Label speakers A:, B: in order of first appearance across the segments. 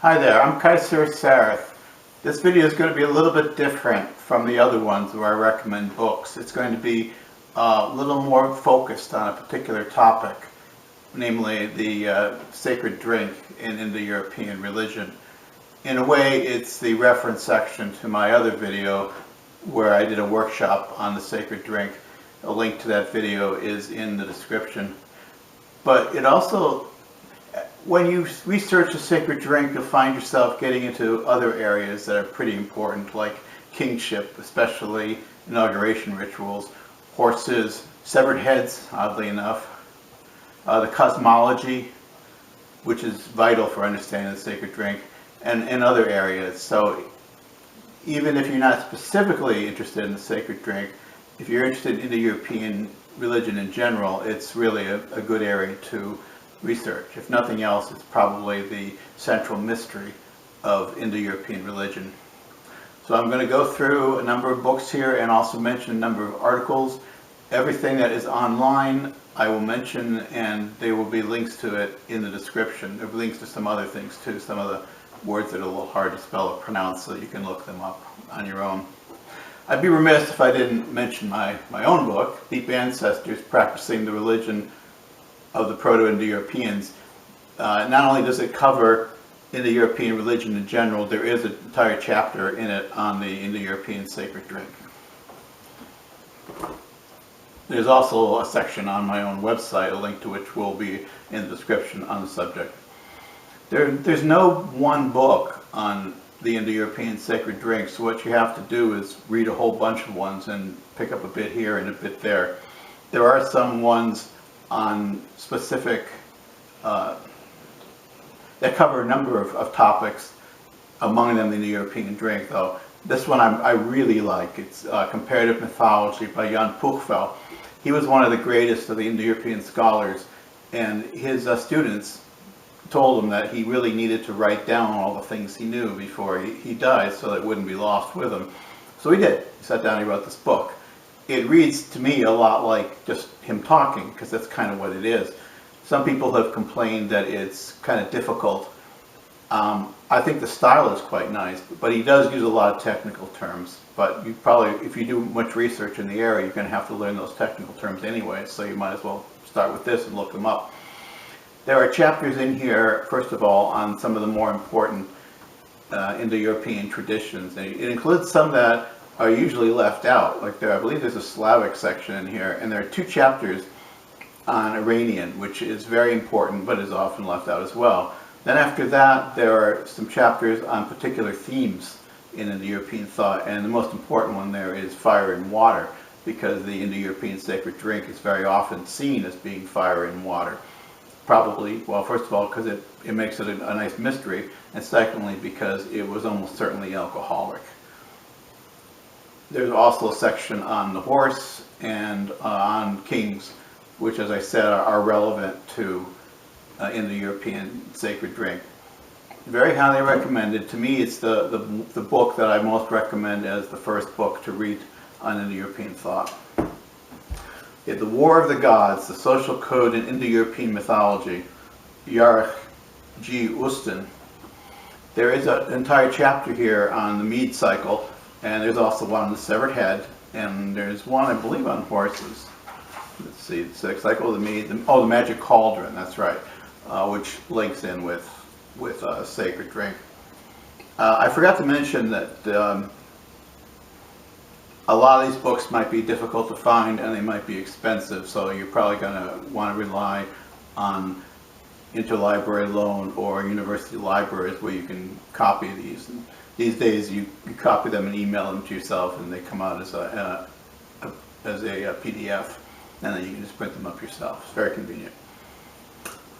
A: Hi there, I'm Ceisiwr Serith. This video is going to be a little bit different from the other ones where I recommend books. It's going to be a little more focused on a particular topic, namely the sacred drink in Indo-European religion. In a way, it's the reference section to my other video where I did a workshop on the sacred drink. A link to that video is in the description. But it also, when you research a sacred drink, you'll find yourself getting into other areas that are pretty important, like kingship, especially inauguration rituals, horses, severed heads, oddly enough, the cosmology, which is vital for understanding the sacred drink, and other areas. So even if you're not specifically interested in the sacred drink, if you're interested in Indo-European religion in general, it's really a good area to research. If nothing else, it's probably the central mystery of Indo-European religion. So I'm going to go through a number of books here and also mention a number of articles. Everything that is online I will mention, and there will be links to it in the description. There will be links to some other things too, some of the words that are a little hard to spell or pronounce, so you can look them up on your own. I'd be remiss if I didn't mention my own book, Deep Ancestors, Practicing the Religion of the Proto-Indo-Europeans. Not only does it cover Indo-European religion in general, there is an entire chapter in it on the Indo-European sacred drink. There's also a section on my own website, a link to which will be in the description on the subject. There's no one book on the Indo-European sacred drink, so what you have to do is read a whole bunch of ones and pick up a bit here and a bit there. There are some ones on specific, that cover a number of topics, among them the Indo-European drink, though. This one I really like. It's Comparative Mythology by Jan Puchfeld. He was one of the greatest of the Indo-European scholars, and his students told him that he really needed to write down all the things he knew before he died so that it wouldn't be lost with him. So he did. He sat down and he wrote this book. It reads to me a lot like just him talking, because that's kind of what it is. Some people have complained that it's kind of difficult. I think the style is quite nice, but he does use a lot of technical terms. But you probably, if you do much research in the area, you're going to have to learn those technical terms anyway, so you might as well start with this and look them up. There are chapters in here, first of all, on some of the more important Indo-European traditions. And it includes some that are usually left out. Like I believe there's a Slavic section in here, and there are 2 chapters on Iranian, which is very important, but is often left out as well. Then after that, there are some chapters on particular themes in Indo-European thought, and the most important one there is fire and water, because the Indo-European sacred drink is very often seen as being fire and water. Probably, well, first of all, because it makes it a nice mystery, and secondly, because it was almost certainly alcoholic. There's also a section on the horse and on kings, which, as I said, are relevant to Indo-European sacred drink. Very highly recommended. To me, it's the book that I most recommend as the first book to read on Indo-European thought. The War of the Gods, the Social Code in Indo-European Mythology, Yarach G. Ustin. There is an entire chapter here on the mead cycle, and there's also one on the severed head, and there's one, I believe, on horses. Let's see, the cycle of the mead, the magic cauldron, that's right, which links in with sacred drink. I forgot to mention that a lot of these books might be difficult to find and they might be expensive, so you're probably going to want to rely on interlibrary loan or university libraries where you can copy these. And these days you copy them and email them to yourself, and they come out as a PDF, and then you can just print them up yourself. It's very convenient.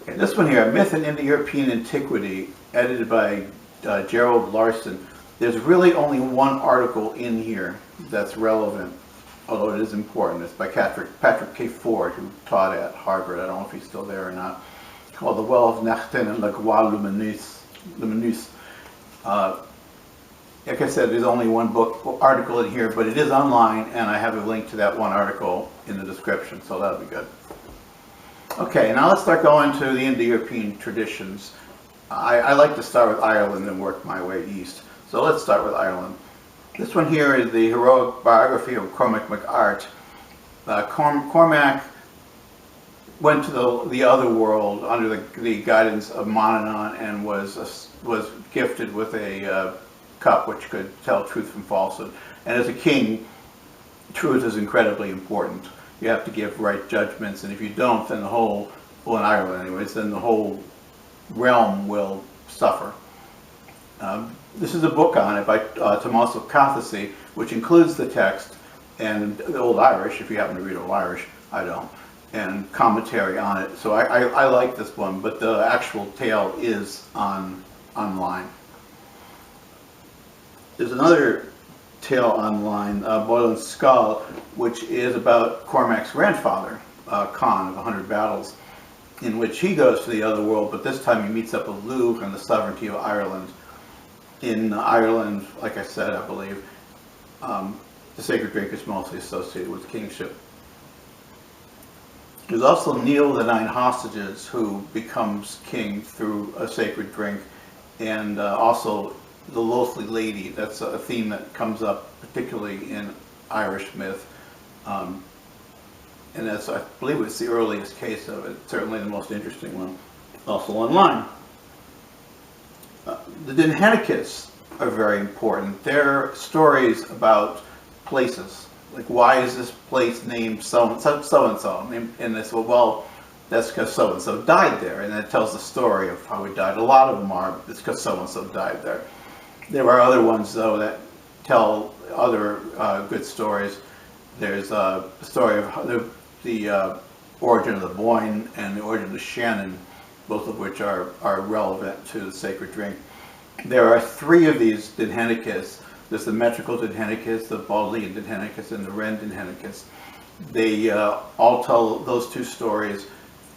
A: Okay, this one here, A Myth in Indo-European Antiquity, edited by Gerald Larson. There's really only one article in here that's relevant, although it is important. It's by Patrick K. Ford, who taught at Harvard. I don't know if he's still there or not. It's called The Well of Nachten and La Gloire Lumineuse. Like I said, there's only one article in here, but it is online, and I have a link to that one article in the description, so that'll be good. Okay, now let's start going to the Indo-European traditions. I like to start with Ireland and work my way east. So let's start with Ireland. This one here is the heroic biography of Cormac MacArt. Cormac went to the other world under the guidance of Manannán and was gifted with a cup which could tell truth from falsehood. And as a king, truth is incredibly important. You have to give right judgments, and if you don't, then the whole, well, in Ireland anyways, then the whole realm will suffer. This is a book on it by Tommaso Cathasi, which includes the text and the Old Irish, if you happen to read Old Irish, I don't, and commentary on it. So I like this one, but the actual tale is online. There's another tale online, Boilin's Skull, which is about Cormac's grandfather, Conn of 100 Battles, in which he goes to the other world, but this time he meets up with Lugh and the sovereignty of Ireland. In Ireland, like I said, I believe, the sacred drink is mostly associated with kingship. There's also Niall the Nine Hostages, who becomes king through a sacred drink, and also the Loathly Lady. That's a theme that comes up particularly in Irish myth. And that's, I believe it's the earliest case of it, certainly the most interesting one, also online. The Dinhenicus are very important. They're stories about places. Like, why is this place named so-and-so? And they say, well, that's because so-and-so died there. And it tells the story of how he died. A lot of them are, it's because so-and-so died there. There are other ones, though, that tell other good stories. There's a story of the origin of the Boyne and the origin of the Shannon, both of which are relevant to the sacred drink. There are three of these Dinhenicus. There's the metrical Dinhenicus, the Bodleian Dinhenicus, and the Wren Dinhenicus. They all tell those two stories,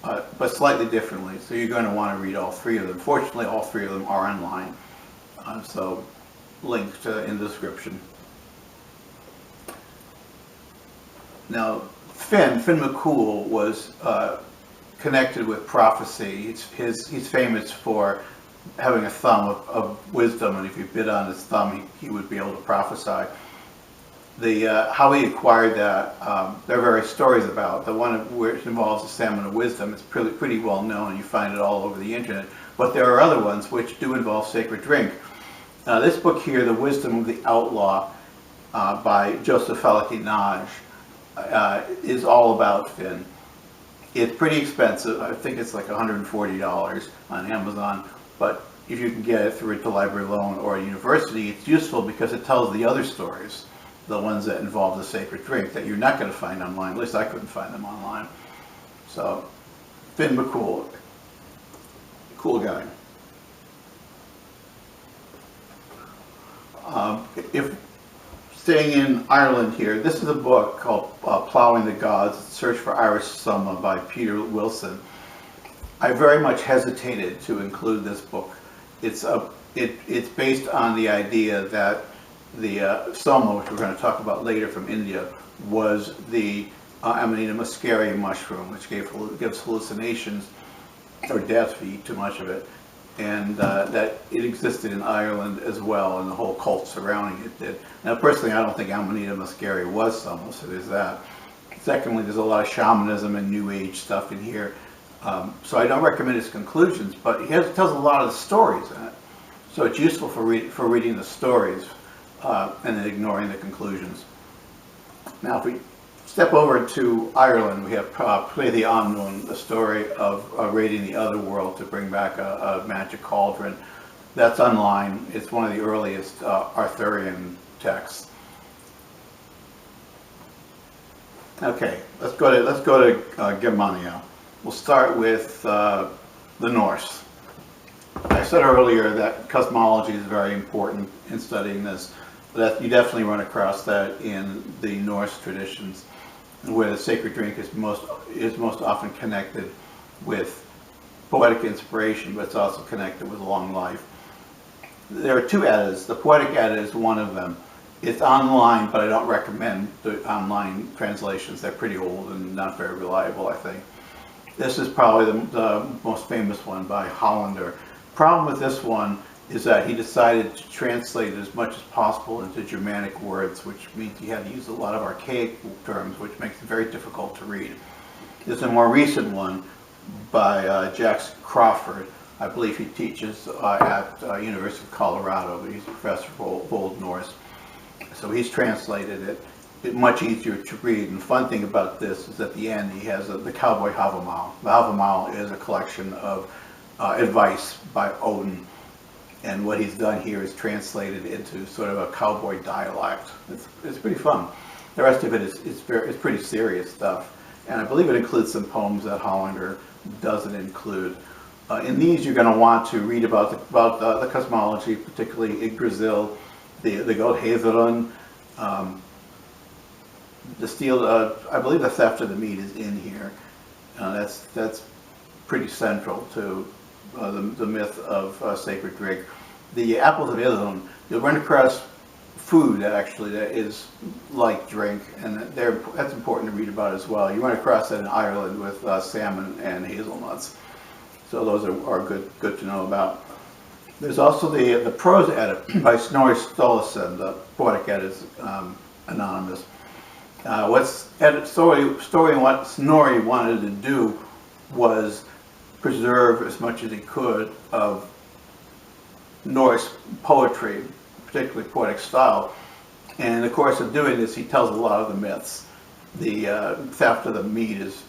A: but slightly differently. So you're going to want to read all three of them. Fortunately, all three of them are online, so linked in the description. Now, Finn McCool was connected with prophecy. He's famous for having a thumb of wisdom, and if you bit on his thumb, he would be able to prophesy. How he acquired that, there are various stories about. The one which involves the salmon of wisdom is pretty well known, and you find it all over the internet. But there are other ones which do involve sacred drink. This book here, The Wisdom of the Outlaw, by Joseph Falaki-Naj, is all about Finn. It's pretty expensive. I think it's like $140 on Amazon, but if you can get it through interlibrary loan or a university, it's useful because it tells the other stories, the ones that involve the sacred drink, that you're not going to find online. At least I couldn't find them online. So, Finn McCool, cool guy. If staying in Ireland here, this is a book called Ploughing the Gods, Search for Irish Soma by Peter Wilson. I very much hesitated to include this book. It's based on the idea that the Soma, which we're going to talk about later from India, was the Amanita muscaria mushroom, which gives hallucinations or death if you eat too much of it, and that it existed in Ireland as well, and the whole cult surrounding it did. Now, personally, I don't think Amanita muscaria was Soma, so there's that. Secondly, there's a lot of shamanism and New Age stuff in here. So I don't recommend his conclusions, but he tells a lot of the stories in it. So it's useful for reading the stories and then ignoring the conclusions. Now, if we step over to Ireland, we have Play the Unknown, the story of raiding the other world to bring back a magic cauldron. That's online. It's one of the earliest Arthurian texts. Okay, let's go to Germania. We'll start with the Norse. I said earlier that cosmology is very important in studying this. That you definitely run across that in the Norse traditions, where the sacred drink is most often connected with poetic inspiration, but it's also connected with long life. There are two Eddas. The Poetic Edda is one of them. It's online, but I don't recommend the online translations. They're pretty old and not very reliable, I think. This is probably the most famous one by Hollander. Problem with this one is that he decided to translate as much as possible into Germanic words, which means he had to use a lot of archaic terms, which makes it very difficult to read. There's a more recent one by Jackson Crawford. I believe he teaches at University of Colorado, but he's a professor of Old Norse. So he's translated it. It's much easier to read. And the fun thing about this is at the end he has the Cowboy Havamal. The Havamal is a collection of advice by Odin. And what he's done here is translated into sort of a cowboy dialect. It's pretty fun. The rest of it is pretty serious stuff. And I believe it includes some poems that Hollander doesn't include. In these, you're going to want to read about the cosmology, particularly Yggdrasil, the god Hathorun, the steel. I believe the theft of the meat is in here. That's pretty central to the myth of sacred drink. The apples of Idun, you'll run across food that is like drink, and that's important to read about as well. You run across that in Ireland with salmon and hazelnuts. So those are good to know about. There's also the prose Edda by Snorri Sturluson. The poetic Edda is anonymous. What Snorri wanted to do was preserve as much as he could of Norse poetry, particularly poetic style. And in the course of doing this, he tells a lot of the myths. The theft of the meat is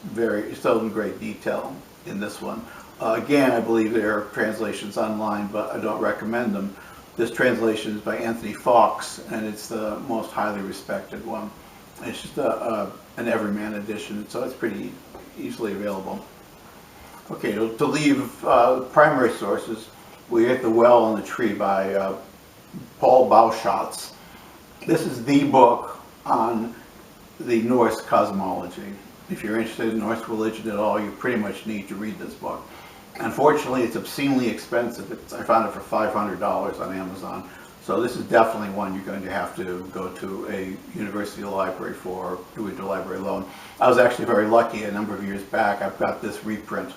A: told in great detail in this one. Again, I believe there are translations online, but I don't recommend them. This translation is by Anthony Fawkes, and it's the most highly respected one. It's just an everyman edition, so it's pretty easily available. Okay, to leave primary sources, we get The Well and the Tree by Paul Bauschatz. This is the book on the Norse cosmology. If you're interested in Norse religion at all, you pretty much need to read this book. Unfortunately, it's obscenely expensive. I found it for $500 on Amazon. So this is definitely one you're going to have to go to a university library for, or do a library loan. I was actually very lucky a number of years back. I've got this reprint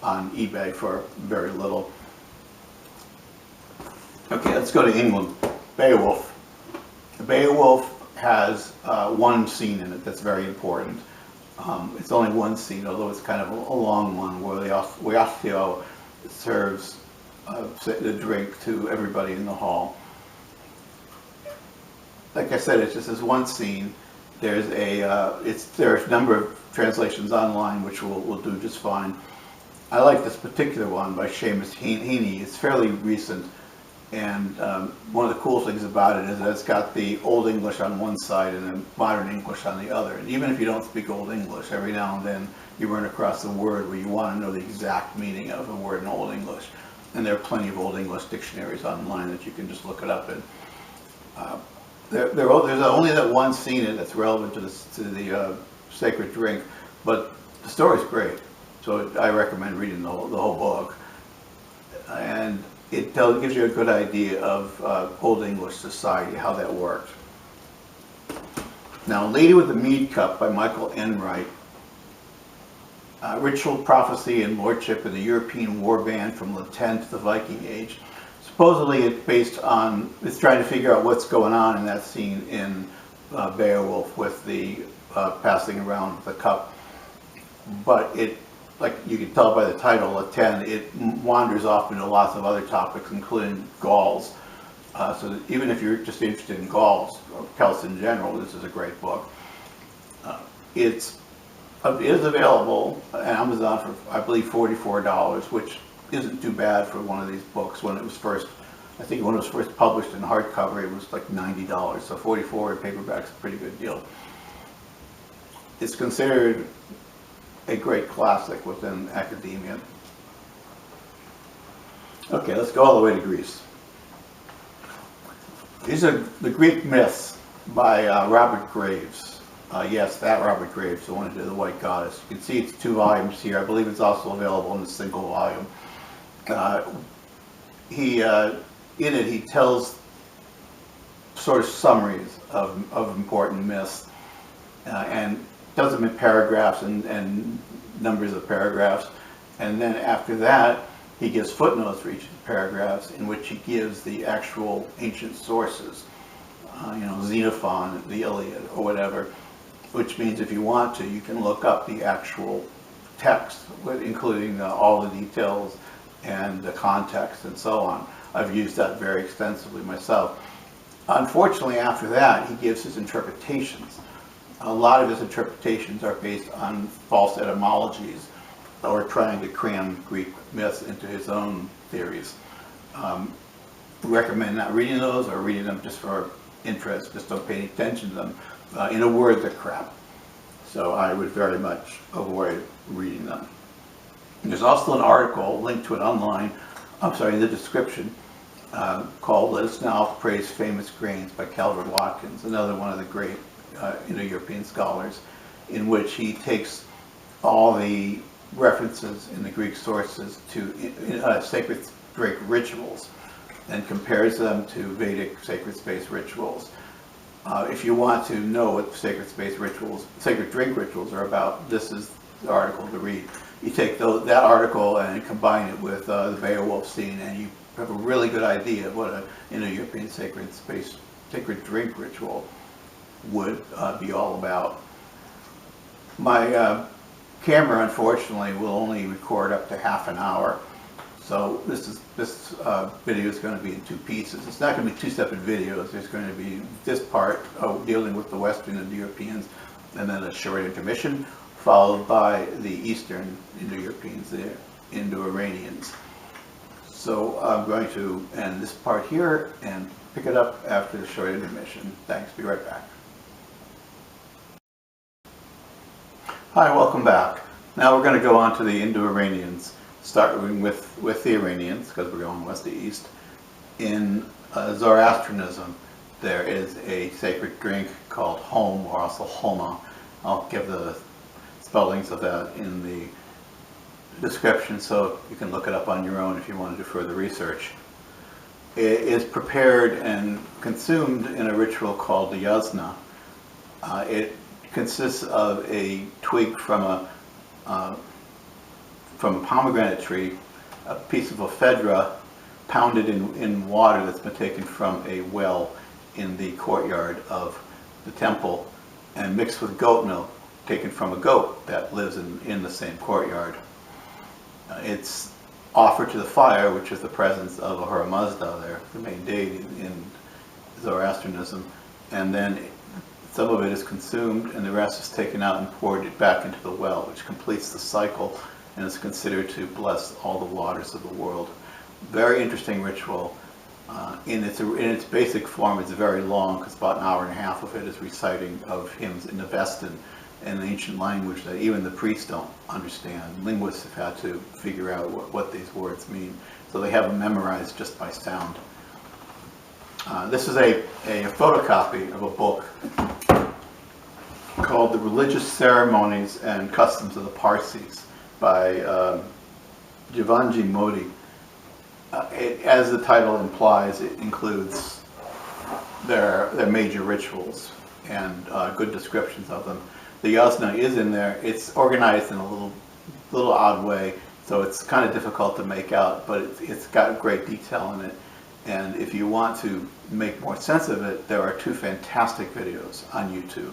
A: on eBay for very little. Okay, let's go to England. Beowulf. Beowulf has one scene in it that's very important. It's only one scene, although it's kind of a long one, where Weohtheow serves the drink to everybody in the hall. Like I said, it's just this one scene. There's a number of translations online, which will do just fine. I like this particular one by Seamus Heaney. It's fairly recent, and one of the cool things about it is that it's got the Old English on one side and then modern English on the other. And even if you don't speak Old English, every now and then you run across a word where you want to know the exact meaning of a word in Old English. And there are plenty of Old English dictionaries online that you can just look it up in. There's only that one scene in it that's relevant to the sacred drink, but the story's great. So I recommend reading the whole book. And it gives you a good idea of Old English society, how that worked. Now, Lady with the Mead Cup by Michael Enright. Ritual, prophecy, and lordship in the European warband from the 10 to the Viking Age. Supposedly it's trying to figure out what's going on in that scene in Beowulf with the passing around the cup. But like you can tell by the title, at 10, it wanders off into lots of other topics, including Gauls. So that even if you're just interested in Gauls, or Celts in general, this is a great book. It is available on Amazon for, I believe, $44, which isn't too bad for one of these books. When it was first published in hardcover, it was like $90. So $44 in paperback's a pretty good deal. It's considered a great classic within academia. Okay, let's go all the way to Greece. These are the Greek myths by Robert Graves. Yes, that Robert Graves, the one who did The White Goddess. You can see it's 2 volumes here. I believe it's also available in a single volume. In it, he tells sort of summaries of important myths and does them in paragraphs and numbers of paragraphs. And then after that, he gives footnotes for each of the paragraphs in which he gives the actual ancient sources, Xenophon, the Iliad, or whatever, which means if you want to, you can look up the actual text, including all the details and the context and so on. I've used that very extensively myself. Unfortunately, after that, he gives his interpretations. A lot of his interpretations are based on false etymologies or trying to cram Greek myths into his own theories. Recommend not reading those or reading them just for interest, just don't pay any attention to them. In a word, they're crap. So I would very much avoid reading them. There's also an article linked to it online, in the description, called Let Us Now Praise Famous Grains by Calvert Watkins, another one of the great Indo-European scholars, in which he takes all the references in the Greek sources to sacred drink rituals and compares them to Vedic sacred space rituals. If you want to know what sacred drink rituals are about, this is the article to read. You take that article and combine it with the Beowulf scene, and you have a really good idea of what an Indo-European sacred drink ritual would be all about. My camera, unfortunately, will only record up to half an hour, so this video is going to be in two pieces. It's not going to be two separate videos. There's going to be this part dealing with the Western Indo-Europeans, and then a short intermission, followed by the Eastern Indo-Europeans, the Indo-Iranians. So I'm going to end this part here and pick it up after the short intermission. Thanks, be right back. Hi, welcome back. Now we're going to go on to the Indo-Iranians, starting with the Iranians, because we're going west to east. In Zoroastrianism, there is a sacred drink called Hom, or also Haoma. I'll give the spellings of that in the description so you can look it up on your own if you want to do further research. It is prepared and consumed in a ritual called the yasna. It consists of a twig from a pomegranate tree, a piece of ephedra pounded in water that's been taken from a well in the courtyard of the temple, and mixed with goat milk taken from a goat that lives in the same courtyard. It's offered to the fire, which is the presence of Ahura Mazda there, the main deity in Zoroastrianism, and then some of it is consumed and the rest is taken out and poured back into the well, which completes the cycle and is considered to bless all the waters of the world. Very interesting ritual. In its basic form, it's very long, because about an hour and a half of it is reciting of hymns in Avestan, an ancient language that even the priests don't understand. Linguists have had to figure out what these words mean, so they have them memorized just by sound. This is a photocopy of a book called The Religious Ceremonies and Customs of the Parsis by Jivanji Modi. As the title implies, it includes their major rituals and good descriptions of them. The yasna is in there. It's organized in a little odd way, so it's kind of difficult to make out, but it's got great detail in it. And if you want to make more sense of it, there are two fantastic videos on YouTube.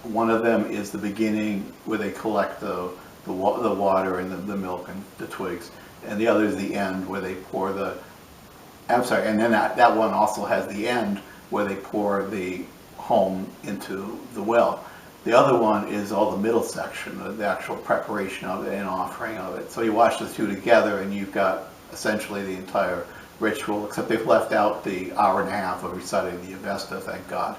A: One of them is the beginning where they collect the water and the milk and the twigs, and the other is the end where they pour and then that one also has the end where they pour the home into the well. The other one is all the middle section, the actual preparation of it and offering of it. So you watch the two together and you've got essentially the entire ritual, except they've left out the hour and a half of reciting the Avesta, thank God.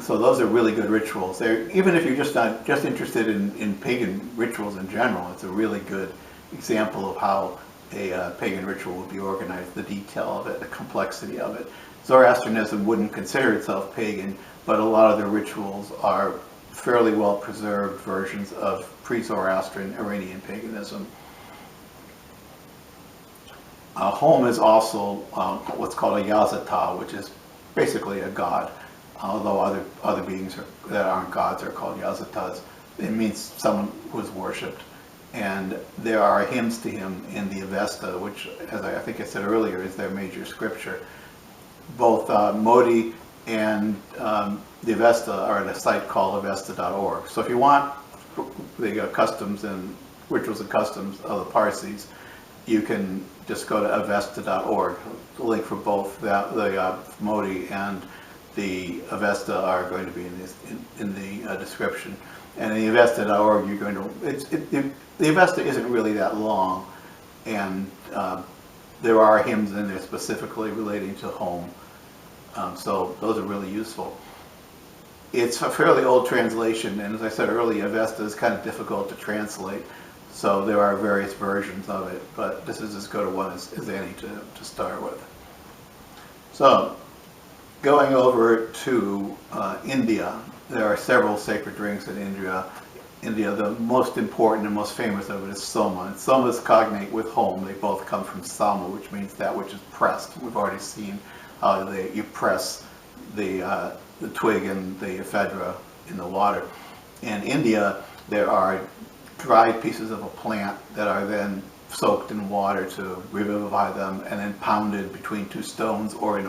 A: So those are really good rituals. Even if you're just interested in pagan rituals in general, it's a really good example of how a pagan ritual would be organized, the detail of it, the complexity of it. Zoroastrianism wouldn't consider itself pagan, but a lot of their rituals are fairly well preserved versions of pre-Zoroastrian Iranian paganism. Hom is also what's called a yazata, which is basically a god, although other beings that aren't gods are called yazatas. It means someone who is worshipped. And there are hymns to him in the Avesta, which, as I think I said earlier, is their major scripture. Both Modi and the Avesta are at a site called avesta.org. So if you want the customs and rituals and customs of the Parsis, you can just go to avesta.org. The link for both the Modi and the Avesta are going to be in the description. And in the avesta.org, you're going to, the Avesta isn't really that long, and there are hymns in there specifically relating to home. So those are really useful. It's a fairly old translation, and as I said earlier, Avesta is kind of difficult to translate. So there are various versions of it, but this is as good a one as any to start with. So going over to India, there are several sacred drinks in India. The most important and most famous of it is Soma. And Soma is cognate with home. They both come from Sama, which means that which is pressed. We've already seen how you press the twig and the ephedra in the water. In India, there are dried pieces of a plant that are then soaked in water to revivify them, and then pounded between two stones, or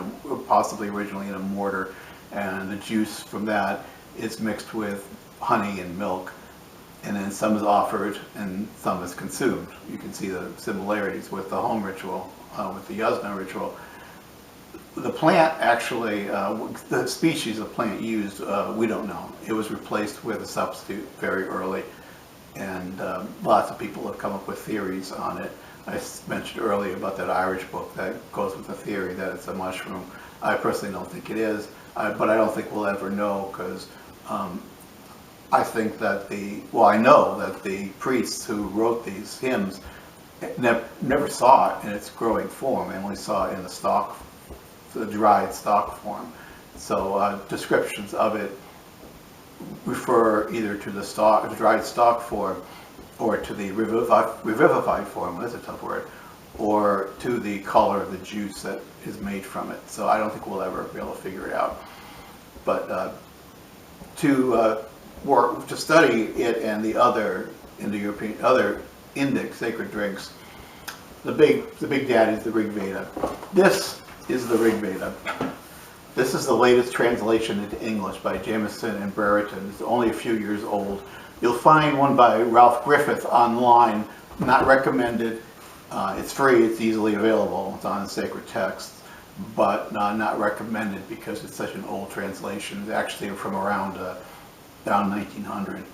A: possibly originally in a mortar. And the juice from that is mixed with honey and milk, and then some is offered and some is consumed. You can see the similarities with the home ritual, with the yasna ritual. The plant actually, the species of plant used, we don't know. It was replaced with a substitute very early, and lots of people have come up with theories on it. I mentioned earlier about that Irish book that goes with the theory that it's a mushroom. I personally don't think it is, but I don't think we'll ever know, because I think that I know that the priests who wrote these hymns never saw it in its growing form. They only saw it in the dried stock form. So descriptions of it refer either to the dried stock form, or to the revivified form, that's a tough word, or to the color of the juice that is made from it. So I don't think we'll ever be able to figure it out. But to study it and the other Indo-European, other Indic sacred drinks, the big daddy is the Rig Veda. This is the Rig Veda. This is the latest translation into English by Jameson and Brereton. It's only a few years old. You'll find one by Ralph Griffith online, not recommended. It's free, it's easily available, it's on Sacred Texts, but not recommended because it's such an old translation. It's actually from around 1900.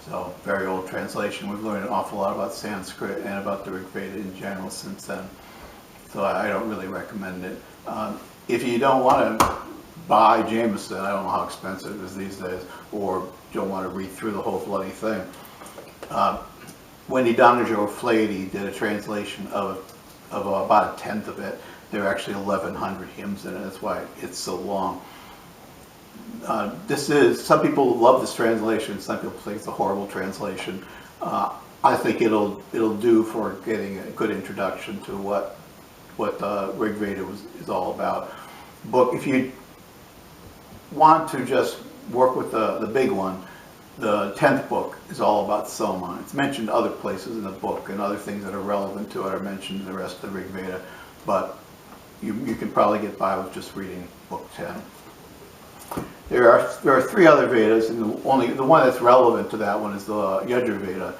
A: So very old translation. We've learned an awful lot about Sanskrit and about the Rig Veda in general since then. So I don't really recommend it. If you don't want to buy Jameson, I don't know how expensive it is these days, or don't want to read through the whole bloody thing, Wendy Doninger O'Flaherty did a translation of about a tenth of it. There are actually 1,100 hymns in it. That's why it's so long. Some people love this translation. Some people think it's a horrible translation. I think it'll do for getting a good introduction to what Rig Veda is all about. Book, if you want to just work with the big one, the 10th book is all about Soma. It's mentioned other places in the book, and other things that are relevant to it are mentioned in the rest of the Rig Veda, but you can probably get by with just reading book 10. There are three other Vedas, and the one that's relevant to that one is the Yajur Veda.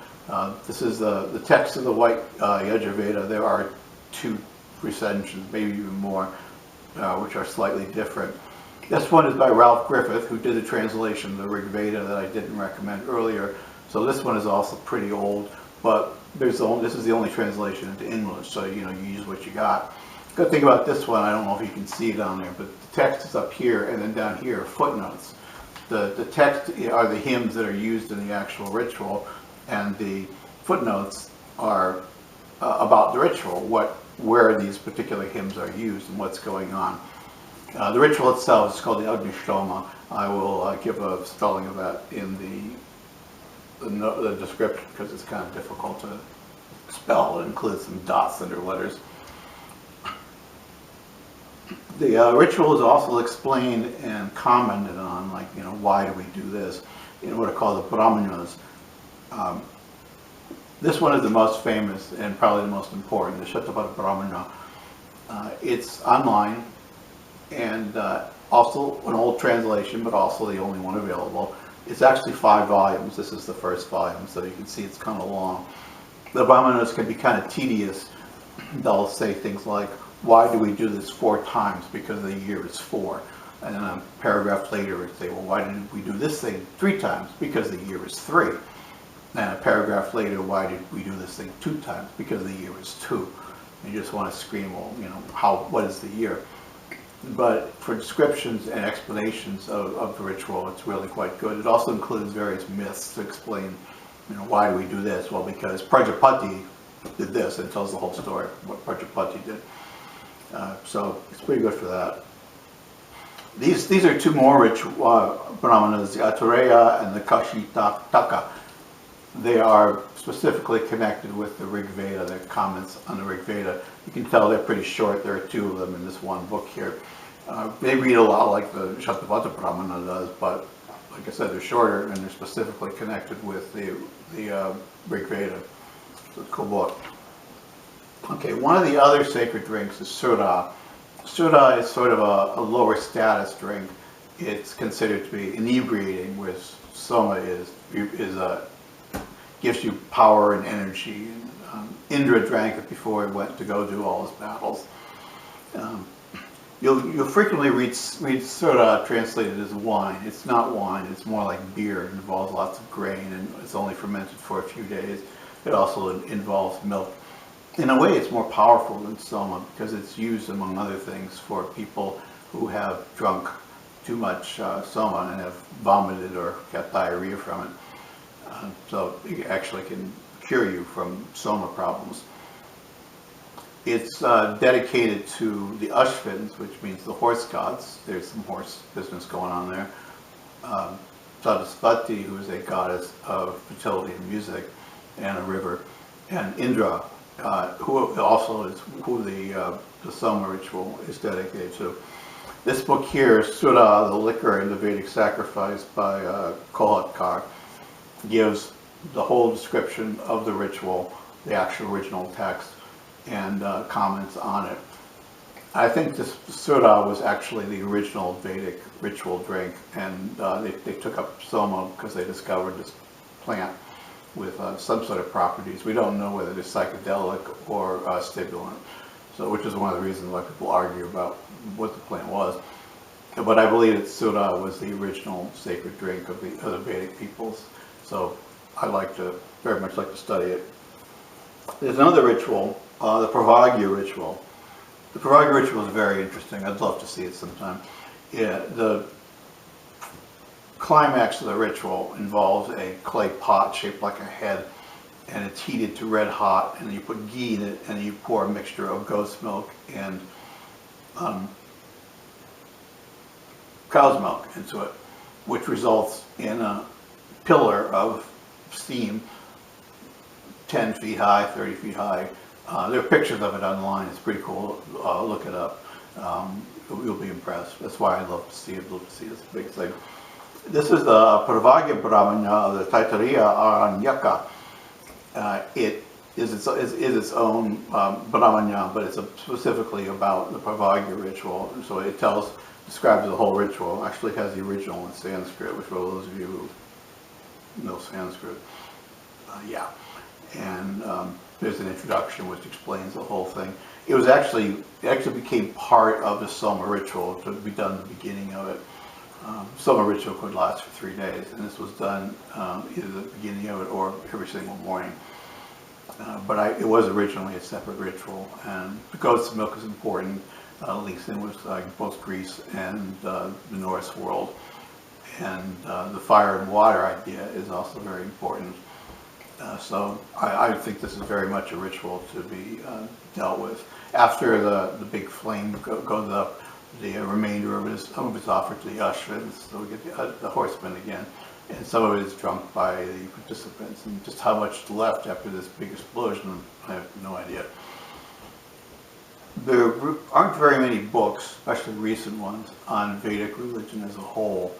A: This is the text of the white Yajur Veda. There are two recensions, maybe even more, which are slightly different. This one is by Ralph Griffith, who did the translation of the Rig Veda that I didn't recommend earlier. So this one is also pretty old, but this is the only translation into English, so you use what you got. Good thing about this one, I don't know if you can see it on there, but the text is up here, and then down here are footnotes. The text are the hymns that are used in the actual ritual, and the footnotes are about the ritual, where these particular hymns are used and what's going on. The ritual itself is called the Agnishtoma. I will give a spelling of that in the description, because it's kind of difficult to spell. It includes some dots under letters. The ritual is also explained and commented on, like, why do we do this? What are called the brahmanas. This one is the most famous and probably the most important, the Shatapatha Brahmana. It's online and also an old translation, but also the only one available. It's actually 5 volumes. This is the first volume, so you can see it's kind of long. The Brahmanas can be kind of tedious. They'll say things like, why do we do this 4 times? Because the year is 4. And then a paragraph later it would say, well, why did we do this thing 3 times? Because the year is 3. And a paragraph later, why did we do this thing 2 times? Because the year is 2. And you just want to scream, well, you know, what is the year? But for descriptions and explanations of the ritual, it's really quite good. It also includes various myths to explain, you know, why do we do this? Well, because Prajapati did this, and it tells the whole story, what Prajapati did. So it's pretty good for that. These are 2 more ritual brahmanas, the Atareya and the Kashitaka. They are specifically connected with the Rig Veda. They're comments on the Rig Veda. You can tell they're pretty short. There are 2 of them in this one book here. They read a lot like the Shatapatha Brahmana does, but like I said, they're shorter and they're specifically connected with the Rig Veda. So it's a cool book. Okay, one of the other sacred drinks is Sura. Sura is sort of a lower status drink. It's considered to be inebriating, whereas Soma gives you power and energy. Indra drank it before he went to go do all his battles. You'll frequently read Sura translated as wine. It's not wine, it's more like beer. It involves lots of grain and it's only fermented for a few days. It also involves milk. In a way, it's more powerful than Soma because it's used, among other things, for people who have drunk too much Soma and have vomited or got diarrhea from it. So it actually can cure you from Soma problems. It's dedicated to the Ashvins, which means the horse gods. There's some horse business going on there. Sarasvati, who is a goddess of fertility and music, and a river, and Indra, who also is who the Soma ritual is dedicated to. This book here, Sura, the liquor and the Vedic sacrifice by Kolhatkar, gives the whole description of the ritual, the actual original text, and comments on it. I think this Sura was actually the original Vedic ritual drink, and they took up Soma because they discovered this plant with some sort of properties. We don't know whether it's psychedelic or stimulant, so which is one of the reasons why people argue about what the plant was. But I believe that Sura was the original sacred drink of the Vedic peoples. So I very much like to study it. There's another ritual, the Pravagya ritual. The Pravagya ritual is very interesting. I'd love to see it sometime. Yeah, the climax of the ritual involves a clay pot shaped like a head, and it's heated to red hot, and you put ghee in it, and you pour a mixture of goat's milk and cow's milk into it, which results in a pillar of steam 10 feet high, 30 feet high. There are pictures of it online. It's pretty cool. Look it up. You'll be impressed. That's why I love to see it. Love to see this big thing. This is the Pravagya Brahmana, the Taittiriya Aranyaka. It is its own Brahmana, but it's specifically about the Pravagya ritual. So it describes the whole ritual. Actually, it has the original in Sanskrit, which for those of you who know Sanskrit, yeah. And there's an introduction which explains the whole thing. It actually became part of the Soma ritual to be done at the beginning of it. Soma ritual could last for 3 days, and this was done either the beginning of it or every single morning. But it was originally a separate ritual, and the goat's milk is important. Links in with both Greece and the Norse world. And the fire and water idea is also very important. So I think this is very much a ritual to be dealt with. After the big flame goes up, the remainder of it is offered to the Ashvins, so we get the horsemen again. And some of it is drunk by the participants. And just how much is left after this big explosion, I have no idea. There aren't very many books, especially recent ones, on Vedic religion as a whole.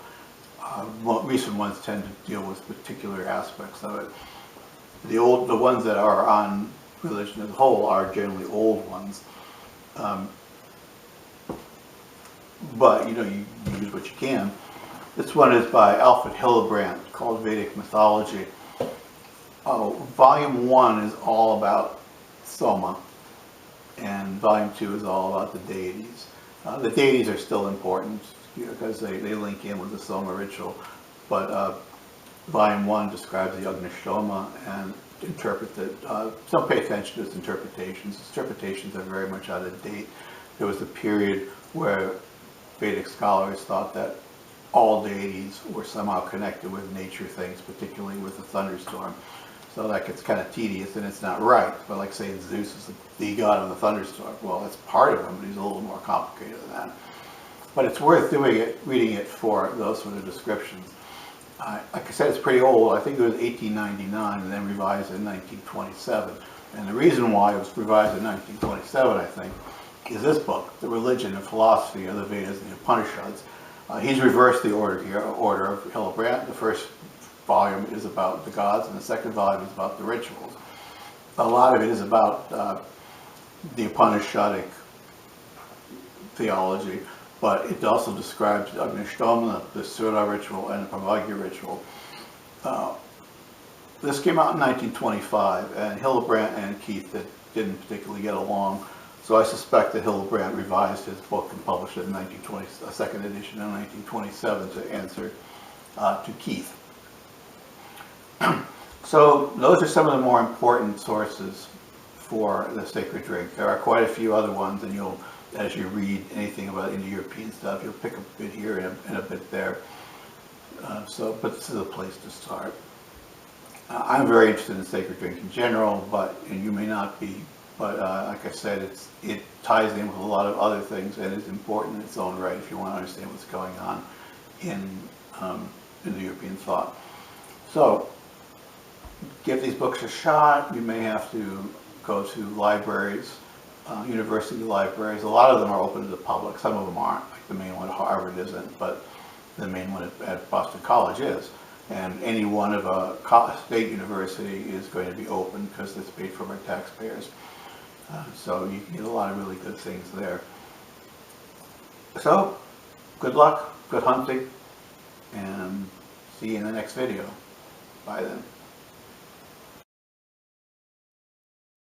A: Recent ones tend to deal with particular aspects of it. The ones that are on religion as a whole are generally old ones. But you use what you can. This one is by Alfred Hillebrand, called Vedic Mythology. Volume 1 is all about Soma, and Volume 2 is all about the deities. The deities are still important because they link in with the Soma ritual, but Volume 1 describes the Soma and interprets it. Don't pay attention to its interpretations. Its interpretations are very much out of date. There was a period where Vedic scholars thought that all deities were somehow connected with nature things, particularly with the thunderstorm. So that gets kind of tedious, and it's not right. But like saying Zeus is the god of the thunderstorm. Well, that's part of him, but he's a little more complicated than that. But it's worth reading it for those sort of descriptions. Like I said, it's pretty old. I think it was 1899 and then revised in 1927. And the reason why it was revised in 1927, I think, is this book, The Religion and Philosophy of the Vedas and the Upanishads. He's reversed the order here, order of Hillebrand. The first volume is about the gods, and the second volume is about the rituals. A lot of it is about the Upanishadic theology, but it also describes the Agnishtoma, the Sura ritual, and the Pavagya ritual. This came out in 1925, and Hillebrand and Keith didn't particularly get along. So I suspect that Hillebrand revised his book and published it in a second edition in 1927 to answer to Keith. So those are some of the more important sources for the sacred drink. There are quite a few other ones, and as you read anything about Indo-European stuff, you'll pick up a bit here and a bit there. But this is a place to start. I'm very interested in sacred drink in general, and you may not be. But like I said, it ties in with a lot of other things and is important in its own right if you want to understand what's going on in the European thought. So give these books a shot. You may have to go to libraries, university libraries. A lot of them are open to the public. Some of them aren't. Like the main one at Harvard isn't, but the main one at Boston College is. And any one of a state university is going to be open because it's paid for by taxpayers. So you can get a lot of really good things there. So, good luck, good hunting, and see you in the next video. Bye then.